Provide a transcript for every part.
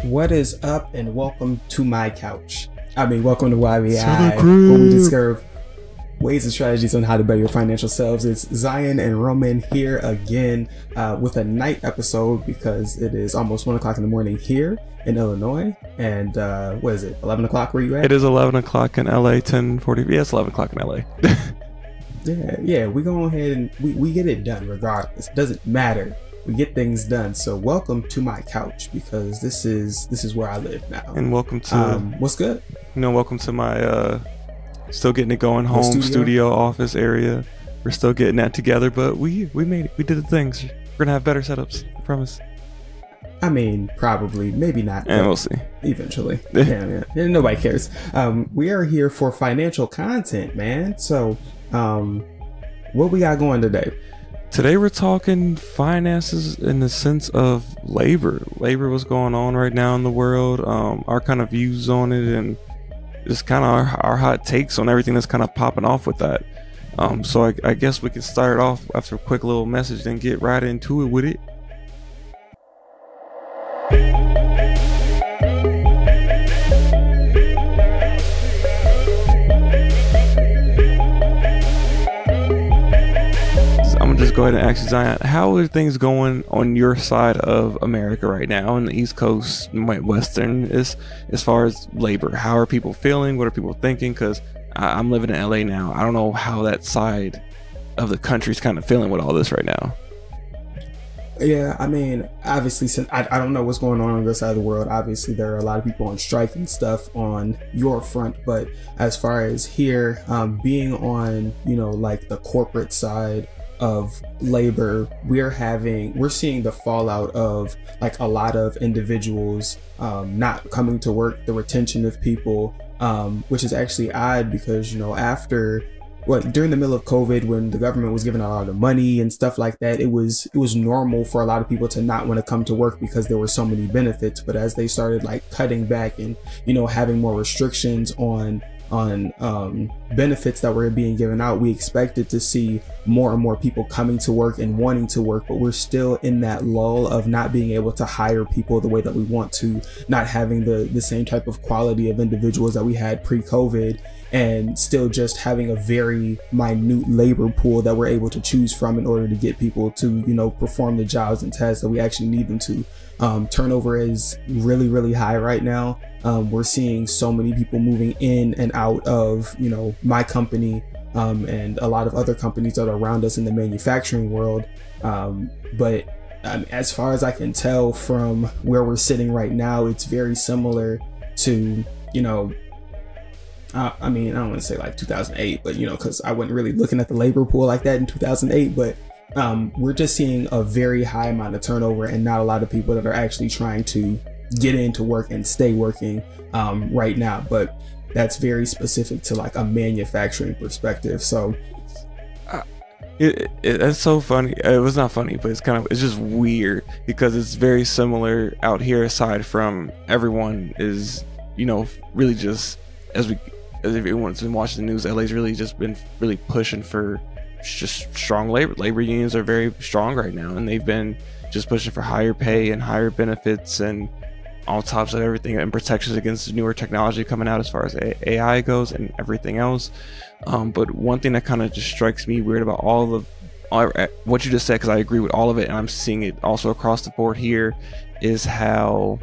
What is up, and welcome to my couch. Welcome to YBI, where we discover ways and strategies on how to better your financial selves. It's Zion and Roman here again with a night episode because it is almost 1 o'clock in the morning here in Illinois. And what is it, 11 o'clock where you at? It is 11 o'clock in LA, 10:40. Yeah, it's 11 o'clock in LA. yeah, we go ahead and we get it done regardless. It doesn't matter. We get things done. So welcome to my couch, because this is where I live now. And welcome to what's good? Welcome to my still getting it going home studio office area. We're still getting that together, but we made it. We did the things. We're gonna have better setups, I promise. Probably, maybe not, and we'll see eventually. yeah, nobody cares. We are here for financial content, man. So what we got going today? Today we're talking finances in the sense of labor, what's going on right now in the world, our kind of views on it, and just kind of our hot takes on everything that's kind of popping off with that. So I guess we can start off after a quick little message, then get right into it with it. Just go ahead and ask you, Zion, how are things going on your side of America right now in the East Coast, Western, as far as labor? How are people feeling? What are people thinking? Because I'm living in LA now. I don't know how that side of the country's kind of feeling with all this right now. Yeah, obviously, since I don't know what's going on your side of the world. Obviously, there are a lot of people on strike and stuff on your front. But as far as here, being on, like the corporate side of labor, we're seeing the fallout of like a lot of individuals not coming to work, the retention of people, which is actually odd because during the middle of COVID, when the government was giving out a lot of money and stuff like that, it was normal for a lot of people to not want to come to work because there were so many benefits. But as they started like cutting back and having more restrictions on benefits that were being given out, we expected to see more and more people coming to work and wanting to work, but we're still in that lull of not being able to hire people the way that we want to, not having the same type of quality of individuals that we had pre-COVID, and still just having a very minute labor pool that we're able to choose from in order to get people to perform the jobs and tasks that we actually need them to. Turnover is really, really high right now. We're seeing so many people moving in and out of my company and a lot of other companies that are around us in the manufacturing world. But as far as I can tell from where we're sitting right now, it's very similar to I don't want to say like 2008, but because I wasn't really looking at the labor pool like that in 2008, but we're just seeing a very high amount of turnover and not a lot of people that are actually trying to get into work and stay working right now. But that's very specific to like a manufacturing perspective. So it's so funny. It was not funny, but it's just weird because it's very similar out here, aside from everyone is really just as everyone's been watching the news, LA's really just been really pushing for just strong labor unions are very strong right now, and they've been just pushing for higher pay and higher benefits and all tops of everything, and protections against newer technology coming out as far as AI goes and everything else. But one thing that kind of just strikes me weird about all what you just said, because I agree with all of it and I'm seeing it also across the board here, is how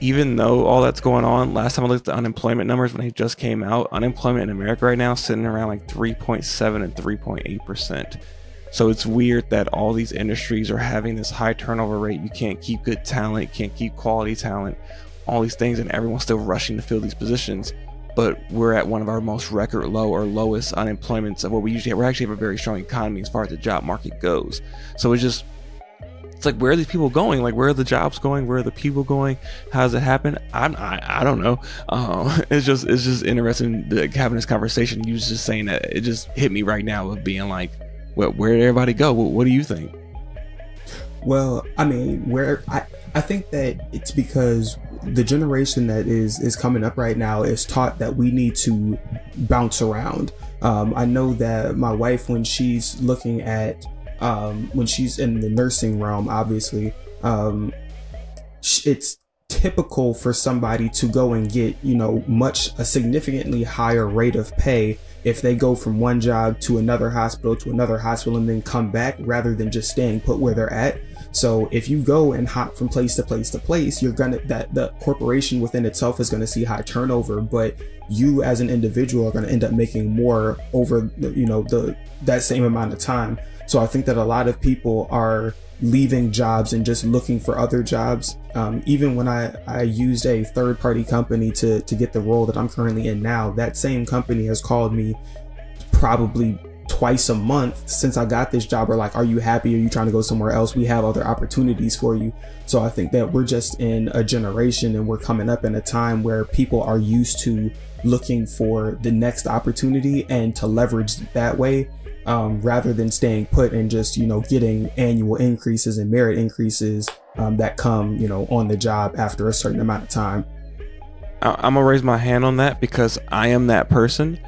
even though all that's going on, last time I looked at the unemployment numbers when they just came out, unemployment in America right now is sitting around like 3.7 and 3.8%. So it's weird that all these industries are having this high turnover rate. You can't keep good talent, can't keep quality talent, all these things, and everyone's still rushing to fill these positions. But we're at one of our most record low or lowest unemployments of what we usually have. We actually have a very strong economy as far as the job market goes. So it's like, where are these people going? Like, where are the jobs going? Where are the people going? How does it happen? I don't know. It's just interesting having this conversation. You was just saying that, it just hit me right now of being like, where did everybody go? What do you think? Well, I think that it's because the generation that is coming up right now is taught that we need to bounce around. I know that my wife, when she's looking at, when she's in the nursing realm, obviously, it's typical for somebody to go and get, you know, a significantly higher rate of pay if they go from one job to another hospital and then come back, rather than just staying put where they're at. So if you go and hop from place to place to place, you're gonna, that the corporation within itself is going to see high turnover, but you as an individual are going to end up making more over, you know, that same amount of time. So I think that a lot of people are leaving jobs and just looking for other jobs. Even when I used a third-party company to get the role that I'm currently in now, that same company has called me probably twice a month since I got this job. Are like, are you happy? Are you trying to go somewhere else? We have other opportunities for you. So I think that we're just in a generation, and we're coming up in a time where people are used to looking for the next opportunity and to leverage that way, rather than staying put and just, you know, getting annual increases and merit increases that come, you know, on the job after a certain amount of time. I'm gonna raise my hand on that because I am that person.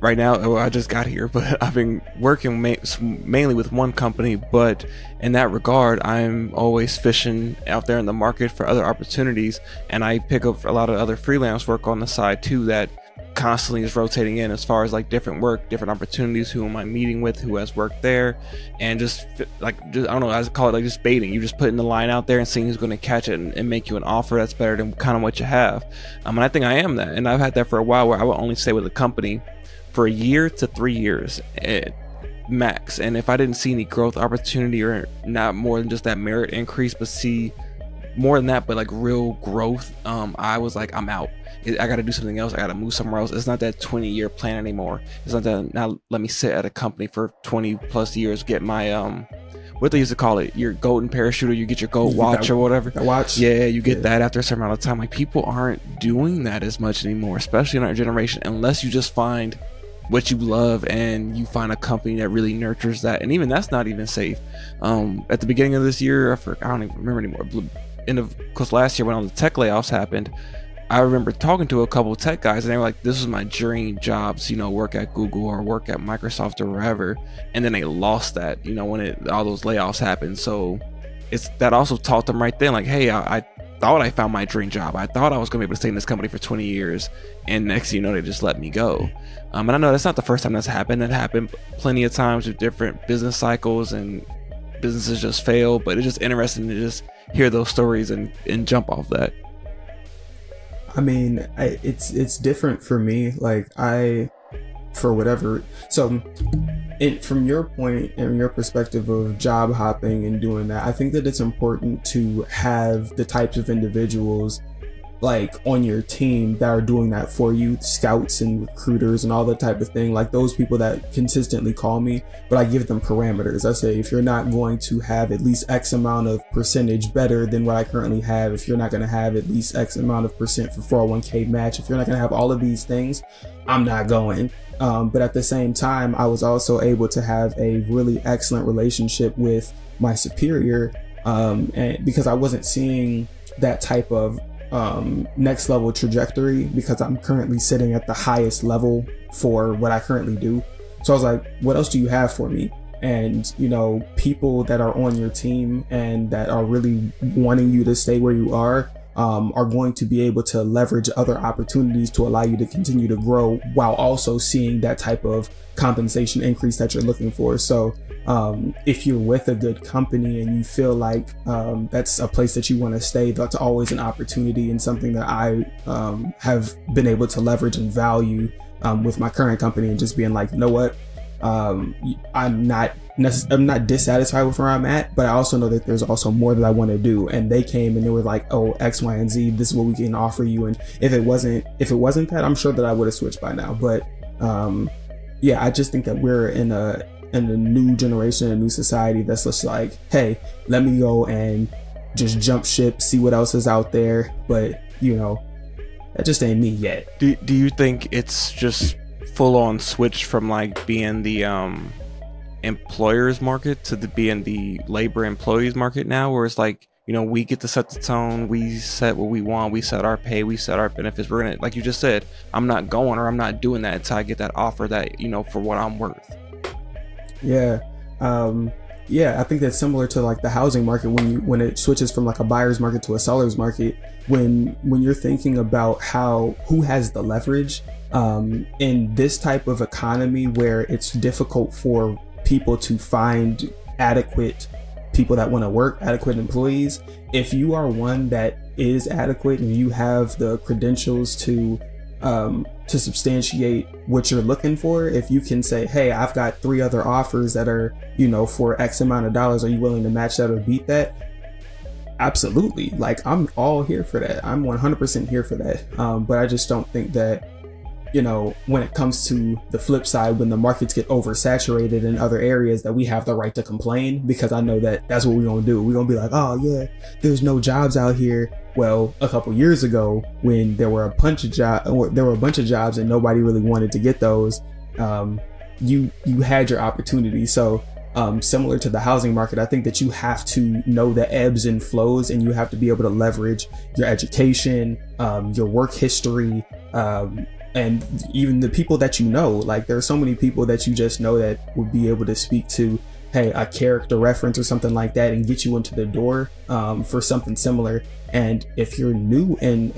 Right now, well, I just got here, but I've been working mainly with one company, but in that regard, I'm always fishing out there in the market for other opportunities, and I pick up a lot of other freelance work on the side too that constantly is rotating in, as far as like different work, different opportunities, who am I meeting with, who has worked there, and just I don't know, I call it like just baiting. You just putting the line out there and seeing who's going to catch it and make you an offer that's better than kind of what you have. And I think I am that, and I've had that for a while, where I will only stay with a company for a year to 3 years max, and if I didn't see any growth opportunity, or not more than just that merit increase, but see more than that, but like real growth, I was like, I'm out. I got to do something else. I got to move somewhere else. It's not that 20-year plan anymore. It's not that now let me sit at a company for 20 plus years, get my what they used to call it, your golden parachute, or you get your gold watch or whatever. That watch. Yeah, you get that after a certain amount of time. Like, people aren't doing that as much anymore, especially in our generation, unless you just find what you love and you find a company that really nurtures that. And even that's not even safe. At the beginning of this year, I don't even remember anymore. Because last year when all the tech layoffs happened, I remember talking to a couple of tech guys, and they were like, this was my dream jobs, you know, work at Google or work at Microsoft or wherever. And then they lost that, you know, when all those layoffs happened. So that also taught them right then, like, hey, I thought I found my dream job. I thought I was gonna be able to stay in this company for 20 years, and next thing you know, they just let me go. And I know that's not the first time that's happened. That happened plenty of times with different business cycles, and businesses just fail. But it's just interesting to just hear those stories and jump off that. I mean, it's different for me. Like, for whatever. So from your point and your perspective of job hopping and doing that, I think that it's important to have the types of individuals like on your team that are doing that for you, scouts and recruiters and all that type of thing, like those people that consistently call me, but I give them parameters. I say, if you're not going to have at least X amount of percentage better than what I currently have, if you're not going to have at least X amount of percent for 401k match, if you're not going to have all of these things, I'm not going. But at the same time, I was also able to have a really excellent relationship with my superior, and because I wasn't seeing that type of next level trajectory, because I'm currently sitting at the highest level for what I currently do. So I was like, what else do you have for me? And, you know, people that are on your team and that are really wanting you to stay where you are going to be able to leverage other opportunities to allow you to continue to grow while also seeing that type of compensation increase that you're looking for. So if you're with a good company and you feel like that's a place that you want to stay, that's always an opportunity, and something that I have been able to leverage and value with my current company, and just being like, you know what, I'm not dissatisfied with where I'm at, but I also know that there's also more that I want to do. And they came and they were like, oh, X, Y, and Z, this is what we can offer you. And if it wasn't that, I'm sure that I would have switched by now. But yeah, I just think that we're in a new generation, a new society that's just like, hey, let me go and just jump ship, see what else is out there. But, you know, that just ain't me yet. Do you think it's just full on switch from like being the employers market to being the labor employees market now, where it's like You know, we get to set the tone. We set what we want. We set our pay. We set our benefits. We're gonna, like you just said, I'm not going or I'm not doing that until I get that offer that, you know, for what I'm worth. Yeah. Yeah, I think that's similar to like the housing market when it switches from like a buyer's market to a seller's market. When you're thinking about who has the leverage in this type of economy where it's difficult for people to find adequate people that want to work, adequate employees. If you are one that is adequate and you have the credentials to substantiate what you're looking for, if you can say, hey, I've got 3 other offers that are, you know, for X amount of dollars, are you willing to match that or beat that? Absolutely. Like, I'm all here for that. I'm 100% here for that. But I just don't think that, you know, when it comes to the flip side, when the markets get oversaturated in other areas, that we have the right to complain, because I know that that's what we're going to do. We're going to be like, oh yeah, there's no jobs out here. Well, a couple years ago, when there were a bunch of jobs and nobody really wanted to get those, you had your opportunity. So similar to the housing market, I think that you have to know the ebbs and flows, and you have to be able to leverage your education, your work history, and even the people that you know. Like, there are so many people that you just know that would be able to speak to, hey, a character reference or something like that, and get you into the door for something similar. And if you're new in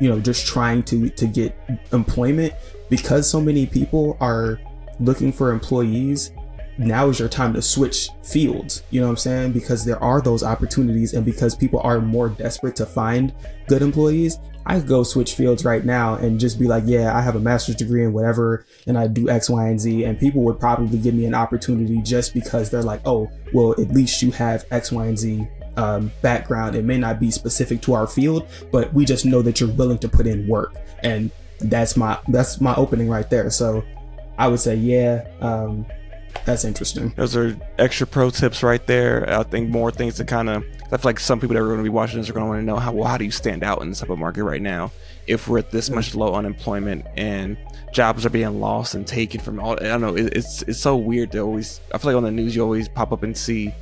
you know, just trying to get employment, because so many people are looking for employees, now is your time to switch fields. You know what I'm saying? Because there are those opportunities, and because people are more desperate to find good employees, I could go switch fields right now and just be like, yeah, I have a master's degree in whatever, and I do X, Y, and Z. And people would probably give me an opportunity just because they're like, oh, well, at least you have X, Y, and Z background. It may not be specific to our field, but we just know that you're willing to put in work. And that's my opening right there. So I would say, yeah, that's interesting. Those are extra pro tips right there. I think more things to kind of, I feel like some people that are going to be watching this are going to want to know how do you stand out in this type of market right now if we're at this much low unemployment and jobs are being lost and taken from all. I don't know, it's so weird to always, I feel like on the news you always pop up and see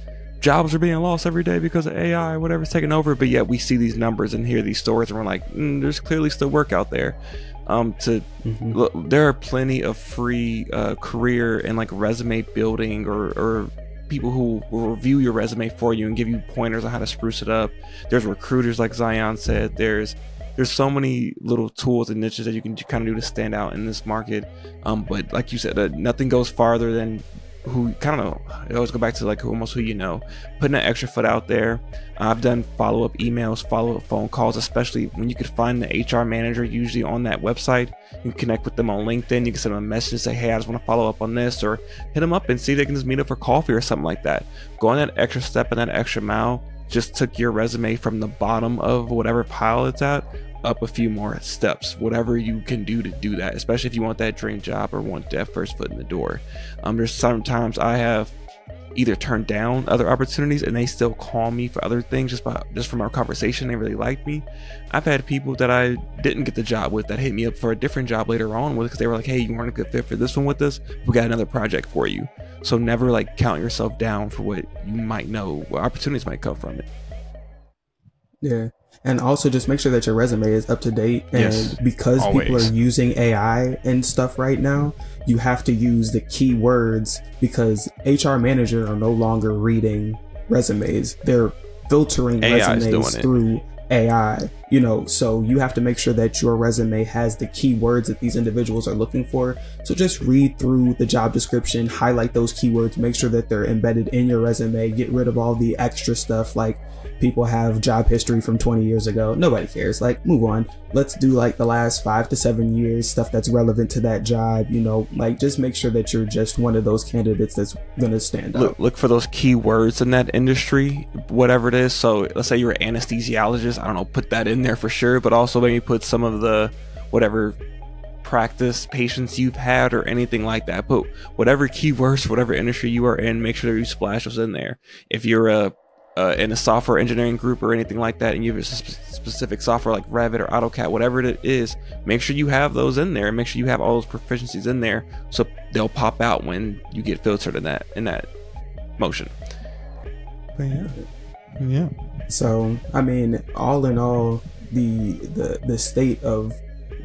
jobs are being lost every day because of AI or whatever's taking over, but yet we see these numbers and hear these stories and we're like, there's clearly still work out there. There are plenty of free career and like resume building or people who will review your resume for you and give you pointers on how to spruce it up. There's recruiters, like Zion said. There's so many little tools and niches that you can kind of do to stand out in this market. But like you said, nothing goes farther than who kind of, I always go back to like almost who you know, putting that extra foot out there. I've done follow-up emails, follow-up phone calls, especially when you could find the HR manager usually on that website. You can connect with them on LinkedIn. You can send them a message and say, hey, I just want to follow up on this, or hit them up and see if they can just meet up for coffee or something like that. Going that extra step and that extra mile just took your resume from the bottom of whatever pile it's at up a few more steps, whatever you can do to do that, especially if you want that dream job or want that first foot in the door. There's sometimes I have either turned down other opportunities and they still call me for other things just from our conversation. They really liked me. I've had people that I didn't get the job with that hit me up for a different job later on with, because they were like, hey, you weren't a good fit for this one with us, we got another project for you. So never like count yourself down for what you might know, what opportunities might come from it. Yeah. And also just make sure that your resume is up to date. And yes, because always. People are using AI and stuff right now, you have to use the keywords, because HR managers are no longer reading resumes. They're filtering resumes through AI, you know, so you have to make sure that your resume has the keywords that these individuals are looking for. So just read through the job description, highlight those keywords, make sure that they're embedded in your resume, get rid of all the extra stuff like people have job history from 20 years ago. Nobody cares. Like, move on. Let's do like the last 5 to 7 years, stuff that's relevant to that job, you know, like just make sure that you're just one of those candidates that's going to stand out. Look for those keywords in that industry, whatever it is. So let's say you're an anesthesiologist. I don't know, put that in there for sure, but also maybe put some of the whatever practice patients you've had or anything like that. Put whatever keywords, whatever industry you are in, make sure that you splash those in there. If you're in a software engineering group or anything like that, and you have a specific software like Revit or AutoCAD, whatever it is, make sure you have those in there and make sure you have all those proficiencies in there, so they'll pop out when you get filtered in that motion. But yeah, Yeah. So I mean, all in all, the state of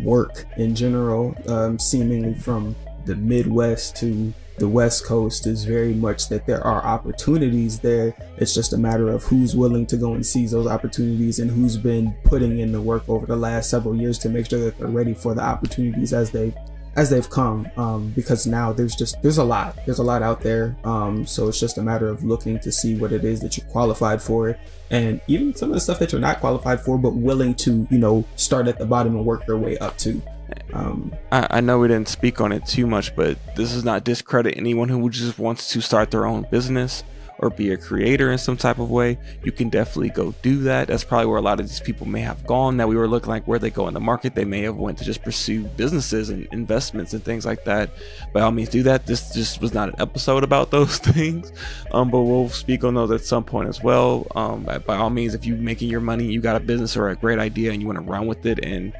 work in general, seemingly from the Midwest to the West Coast, is very much that there are opportunities there. It's just a matter of who's willing to go and seize those opportunities and who's been putting in the work over the last several years to make sure that they're ready for the opportunities as they've come. Because now there's a lot out there. So it's just a matter of looking to see what it is that you're qualified for, and even some of the stuff that you're not qualified for, but willing to, start at the bottom and work your way up to. I know we didn't speak on it too much, but this does not discredit anyone who just wants to start their own business or be a creator in some type of way. You can definitely go do that. That's probably where a lot of these people may have gone. That we were looking like where they go in the market, they may have went to just pursue businesses and investments and things like that. By all means, do that. This just was not an episode about those things, but we'll speak on those at some point as well. By all means, if you're making your money, you got a business or a great idea and you want to run with it and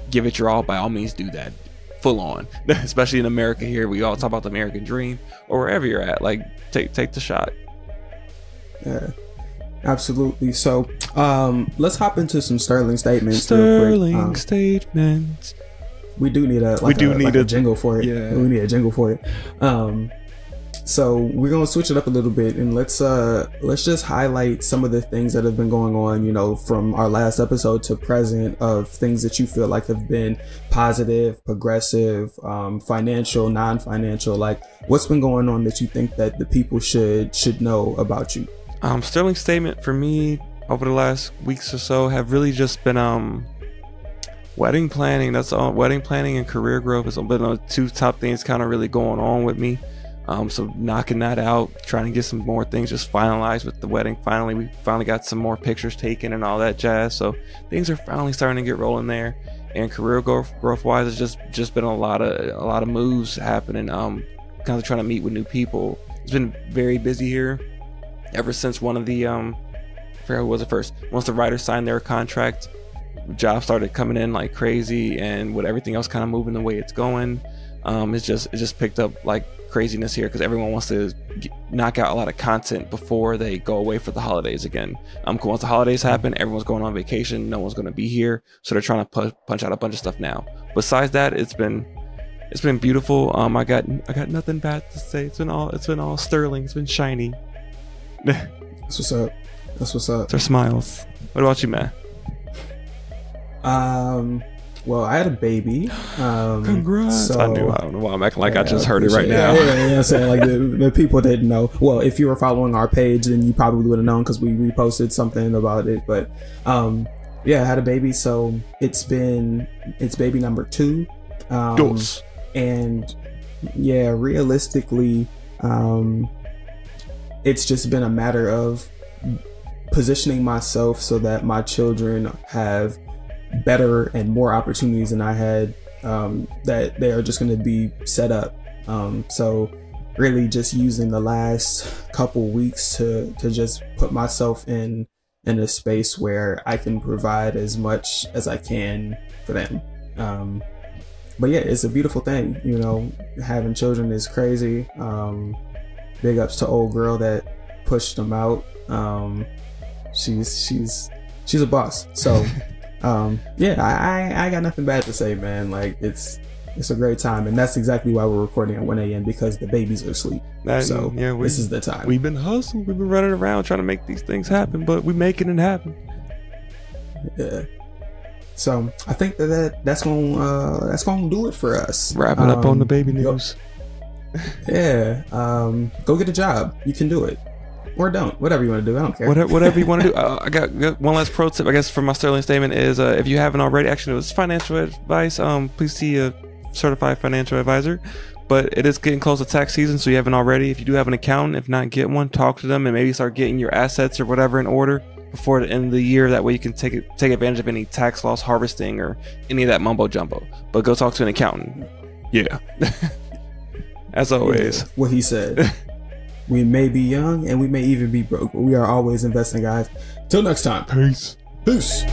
give it your all, by all means do that full on. Especially in America here, we all talk about the American dream, or wherever you're at, like take the shot. Yeah, absolutely. So let's hop into some Sterling statements. Sterling statements. We do need a jingle for it. Yeah, we need a jingle for it. So we're gonna switch it up a little bit, and let's just highlight some of the things that have been going on, from our last episode to present, of things that you feel like have been positive, progressive, financial, non-financial. Like, what's been going on that you think that the people should know about you? Sterling statement for me over the last weeks or so have really just been wedding planning. That's all. Wedding planning and career growth has been the two top things kind of really going on with me. So knocking that out, trying to get some more things just finalized with the wedding. We finally got some more pictures taken and all that jazz. So things are finally starting to get rolling there. And career growth wise, it's just been a lot of moves happening. Kind of trying to meet with new people. It's been very busy here ever since one of the I forgot who was it first. Once the writers signed their contract, jobs started coming in like crazy, and with everything else kind of moving the way it's going, it just picked up like craziness here because everyone wants to knock out a lot of content before they go away for the holidays again. Once the holidays happen, everyone's going on vacation, no one's going to be here, so they're trying to punch out a bunch of stuff now. Besides that, it's been beautiful. I got nothing bad to say. It's been all sterling. It's been shiny. That's what's up. It's our smiles. What about you, man? Well, I had a baby. Congrats! So, I don't know why I'm acting like I just heard it right now. Yeah, saying like the people didn't know. Well, if you were following our page, then you probably would have known because we reposted something about it. But yeah, I had a baby, so it's baby number 2. And yeah, realistically, it's just been a matter of positioning myself so that my children have better and more opportunities than I had, that they are just going to be set up. So really just using the last couple weeks to just put myself in a space where I can provide as much as I can for them. But yeah, it's a beautiful thing, having children is crazy. Big ups to old girl that pushed them out. She's a boss. So yeah, I got nothing bad to say, man. Like, it's a great time, and that's exactly why we're recording at 1 a.m. because the babies are asleep. So yeah, this is the time. We've been hustling, we've been running around trying to make these things happen, but we making it happen. Yeah. So I think that's gonna do it for us. Wrap it up on the baby news. Yeah. Go get a job. You can do it. Or don't. Whatever you want to do. I don't care. Whatever you want to do. I got one last pro tip, I guess, for my Sterling statement is, if you haven't already, actually, it was financial advice. Please see a certified financial advisor. But it is getting close to tax season, so you haven't already. If you do have an accountant, if not, get one. Talk to them and maybe start getting your assets or whatever in order before the end of the year. That way you can take advantage of any tax loss harvesting or any of that mumbo jumbo. But go talk to an accountant. Yeah. As always. Yeah, what he said. We may be young and we may even be broke, but we are always investing, guys. Till next time. Peace. Peace.